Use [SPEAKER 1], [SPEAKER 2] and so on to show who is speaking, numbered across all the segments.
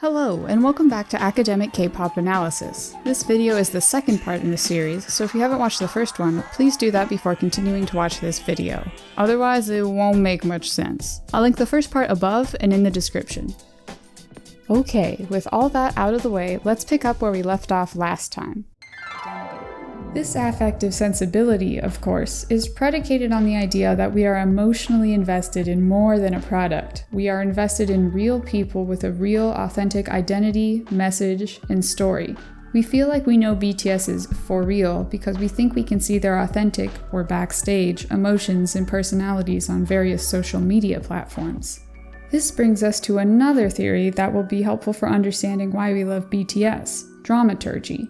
[SPEAKER 1] Hello, and welcome back to Academic K-pop Analysis. This video is the second part in the series, so if you haven't watched the first one, please do that before continuing to watch this video. Otherwise, it won't make much sense. I'll link the first part above and in the description. Okay, with all that out of the way, let's pick up where we left off last time. This affective sensibility, of course, is predicated on the idea that we are emotionally invested in more than a product. We are invested in real people with a real, authentic identity, message, and story. We feel like we know BTS is for real because we think we can see their authentic, or backstage, emotions and personalities on various social media platforms. This brings us to another theory that will be helpful for understanding why we love BTS: dramaturgy.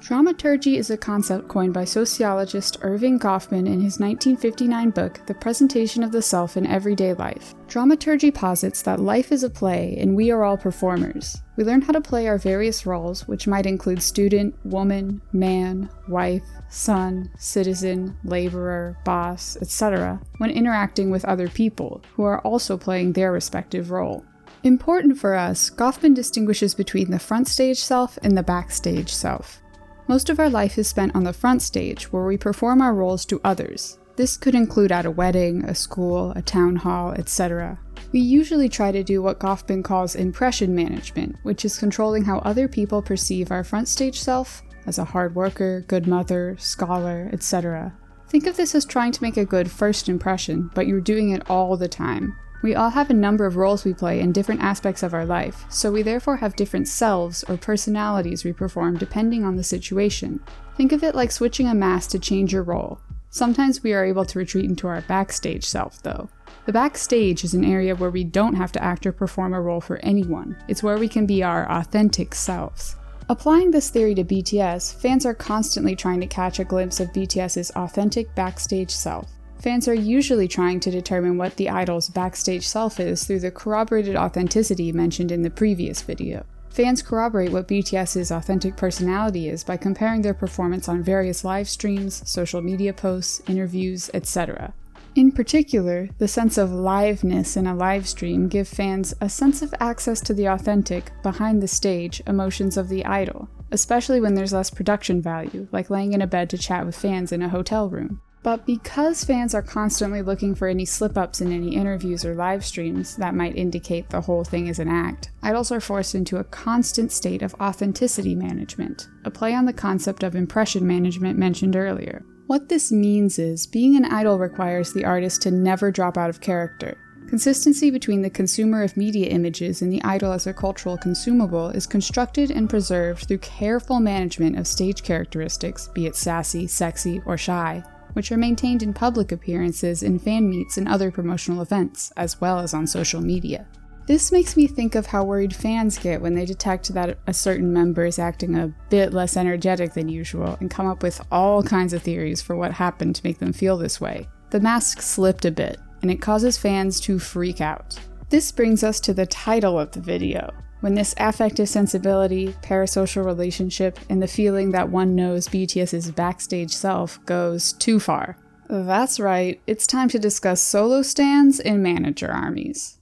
[SPEAKER 1] Dramaturgy is a concept coined by sociologist Erving Goffman in his 1959 book, The Presentation of the Self in Everyday Life. Dramaturgy posits that life is a play and we are all performers. We learn how to play our various roles, which might include student, woman, man, wife, son, citizen, laborer, boss, etc., when interacting with other people, who are also playing their respective role. Important for us, Goffman distinguishes between the front stage self and the backstage self. Most of our life is spent on the front stage, where we perform our roles to others. This could include at a wedding, a school, a town hall, etc. We usually try to do what Goffman calls impression management, which is controlling how other people perceive our front stage self as a hard worker, good mother, scholar, etc. Think of this as trying to make a good first impression, but you're doing it all the time. We all have a number of roles we play in different aspects of our life, so we therefore have different selves or personalities we perform depending on the situation. Think of it like switching a mask to change your role. Sometimes we are able to retreat into our backstage self, though. The backstage is an area where we don't have to act or perform a role for anyone. It's where we can be our authentic selves. Applying this theory to BTS, fans are constantly trying to catch a glimpse of BTS's authentic backstage self. Fans are usually trying to determine what the idol's backstage self is through the corroborated authenticity mentioned in the previous video. Fans corroborate what BTS's authentic personality is by comparing their performance on various live streams, social media posts, interviews, etc. In particular, the sense of liveness in a live stream give fans a sense of access to the authentic, behind-the-stage emotions of the idol, especially when there's less production value, like laying in a bed to chat with fans in a hotel room. But because fans are constantly looking for any slip-ups in any interviews or live streams that might indicate the whole thing is an act, idols are forced into a constant state of authenticity management, a play on the concept of impression management mentioned earlier. What this means is, being an idol requires the artist to never drop out of character. Consistency between the consumer of media images and the idol as a cultural consumable is constructed and preserved through careful management of stage characteristics, be it sassy, sexy, or shy, which are maintained in public appearances, in fan meets, and other promotional events, as well as on social media. This makes me think of how worried fans get when they detect that a certain member is acting a bit less energetic than usual, and come up with all kinds of theories for what happened to make them feel this way. The mask slipped a bit, and it causes fans to freak out. This brings us to the title of the video. When this affective sensibility, parasocial relationship, and the feeling that one knows BTS's backstage self goes too far. That's right, it's time to discuss solo stans and manager armies.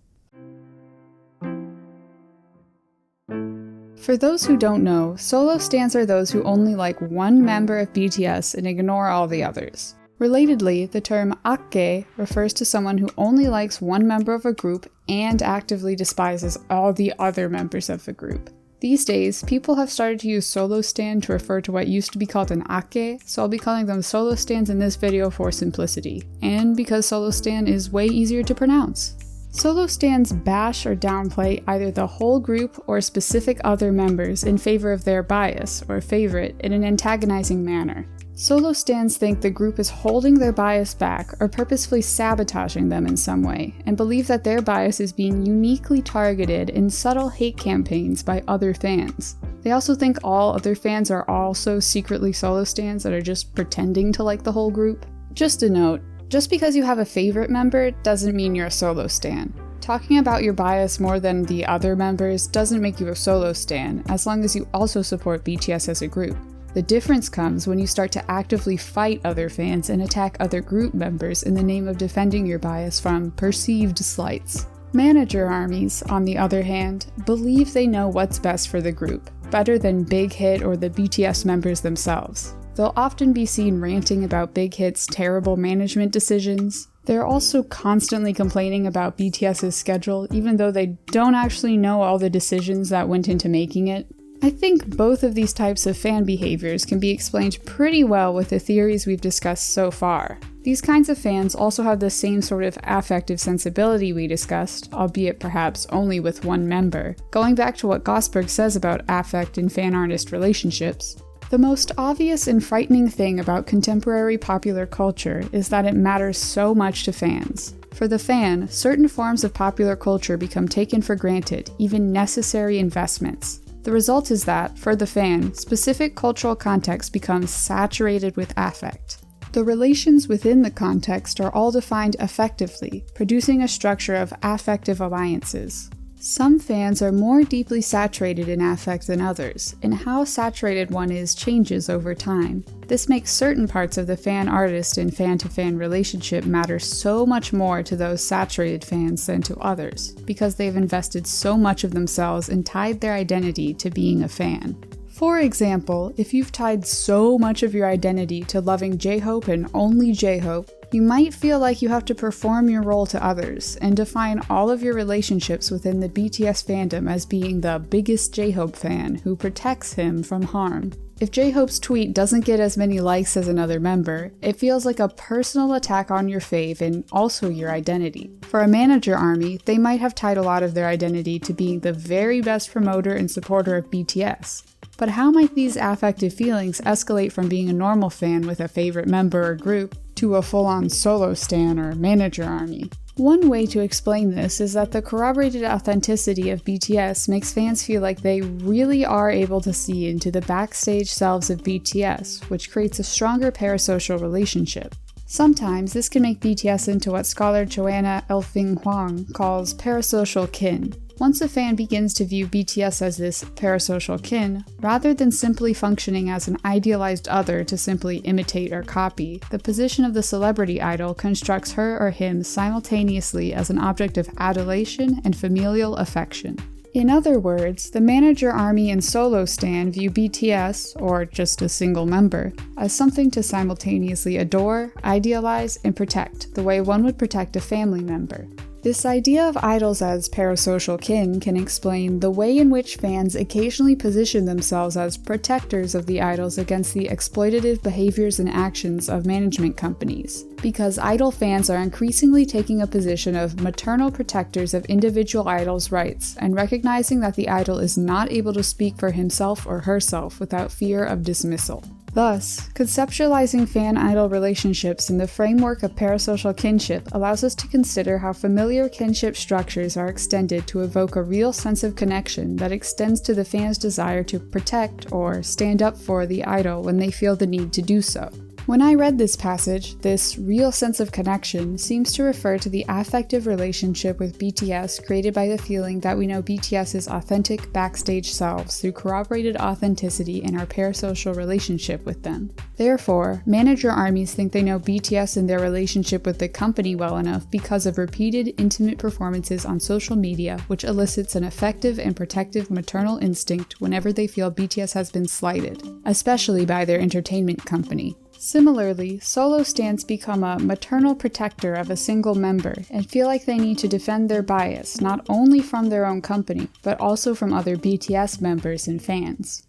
[SPEAKER 1] For those who don't know, solo stans are those who only like one member of BTS and ignore all the others. Relatedly, the term akke refers to someone who only likes one member of a group and actively despises all the other members of the group. These days, people have started to use solo stan to refer to what used to be called an akke, so I'll be calling them solo stans in this video for simplicity, and because solo stan is way easier to pronounce. Solo stans bash or downplay either the whole group or specific other members in favor of their bias or favorite in an antagonizing manner. Solo stans think the group is holding their bias back or purposefully sabotaging them in some way, and believe that their bias is being uniquely targeted in subtle hate campaigns by other fans. They also think all other fans are also secretly solo stans that are just pretending to like the whole group. Just a note, just because you have a favorite member doesn't mean you're a solo stan. Talking about your bias more than the other members doesn't make you a solo stan, as long as you also support BTS as a group. The difference comes when you start to actively fight other fans and attack other group members in the name of defending your bias from perceived slights. Manager armies, on the other hand, believe they know what's best for the group, better than Big Hit or the BTS members themselves. They'll often be seen ranting about Big Hit's terrible management decisions. They're also constantly complaining about BTS's schedule, even though they don't actually know all the decisions that went into making it. I think both of these types of fan behaviors can be explained pretty well with the theories we've discussed so far. These kinds of fans also have the same sort of affective sensibility we discussed, albeit perhaps only with one member. Going back to what Gosberg says about affect in fan-artist relationships, the most obvious and frightening thing about contemporary popular culture is that it matters so much to fans. For the fan, certain forms of popular culture become taken for granted, even necessary investments. The result is that, for the fan, specific cultural context becomes saturated with affect. The relations within the context are all defined affectively, producing a structure of affective alliances. Some fans are more deeply saturated in affect than others, and how saturated one is changes over time. This makes certain parts of the fan-artist and fan-to-fan relationship matter so much more to those saturated fans than to others, because they've invested so much of themselves and tied their identity to being a fan. For example, if you've tied so much of your identity to loving J-Hope and only J-Hope, you might feel like you have to perform your role to others and define all of your relationships within the BTS fandom as being the biggest J-Hope fan who protects him from harm. If J-Hope's tweet doesn't get as many likes as another member, it feels like a personal attack on your fave and also your identity. For a manager army, they might have tied a lot of their identity to being the very best promoter and supporter of BTS. But how might these affective feelings escalate from being a normal fan with a favorite member or group to a full-on solo stan or manager army? One way to explain this is that the corroborated authenticity of BTS makes fans feel like they really are able to see into the backstage selves of BTS, which creates a stronger parasocial relationship. Sometimes this can make BTS into what scholar Joanna Elfing Huang calls parasocial kin. Once a fan begins to view BTS as this parasocial kin, rather than simply functioning as an idealized other to simply imitate or copy, the position of the celebrity idol constructs her or him simultaneously as an object of adulation and familial affection. In other words, the manager army and solo stan view BTS, or just a single member, as something to simultaneously adore, idealize, and protect, the way one would protect a family member. This idea of idols as parasocial kin can explain the way in which fans occasionally position themselves as protectors of the idols against the exploitative behaviors and actions of management companies, because idol fans are increasingly taking a position of maternal protectors of individual idols' rights and recognizing that the idol is not able to speak for himself or herself without fear of dismissal. Thus, conceptualizing fan-idol relationships in the framework of parasocial kinship allows us to consider how familiar kinship structures are extended to evoke a real sense of connection that extends to the fan's desire to protect or stand up for the idol when they feel the need to do so. When I read this passage, this real sense of connection seems to refer to the affective relationship with BTS created by the feeling that we know BTS's authentic backstage selves through corroborated authenticity in our parasocial relationship with them. Therefore, manager armies think they know BTS and their relationship with the company well enough because of repeated intimate performances on social media, which elicits an effective and protective maternal instinct whenever they feel BTS has been slighted, especially by their entertainment company. Similarly, solo stans become a maternal protector of a single member and feel like they need to defend their bias not only from their own company, but also from other BTS members and fans.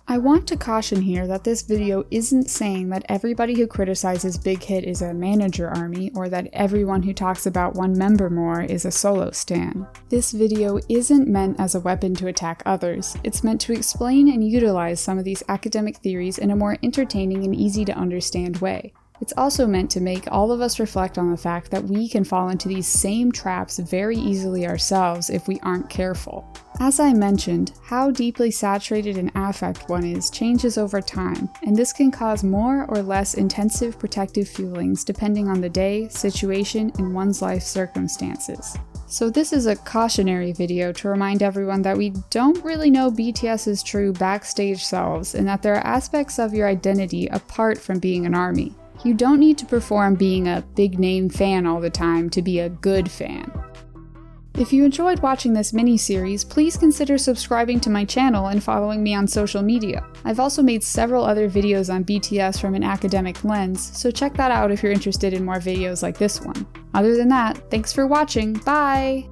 [SPEAKER 1] I want to caution here that this video isn't saying that everybody who criticizes Big Hit is a manager army, or that everyone who talks about one member more is a solo stan. This video isn't meant as a weapon to attack others, it's meant to explain and utilize some of these academic theories in a more entertaining and easy to understand way. It's also meant to make all of us reflect on the fact that we can fall into these same traps very easily ourselves if we aren't careful. As I mentioned, how deeply saturated in affect one is changes over time, and this can cause more or less intensive protective feelings depending on the day, situation, and one's life circumstances. So this is a cautionary video to remind everyone that we don't really know BTS's true backstage selves and that there are aspects of your identity apart from being an army. You don't need to perform being a big-name fan all the time to be a good fan. If you enjoyed watching this mini-series, please consider subscribing to my channel and following me on social media. I've also made several other videos on BTS from an academic lens, so check that out if you're interested in more videos like this one. Other than that, thanks for watching, bye!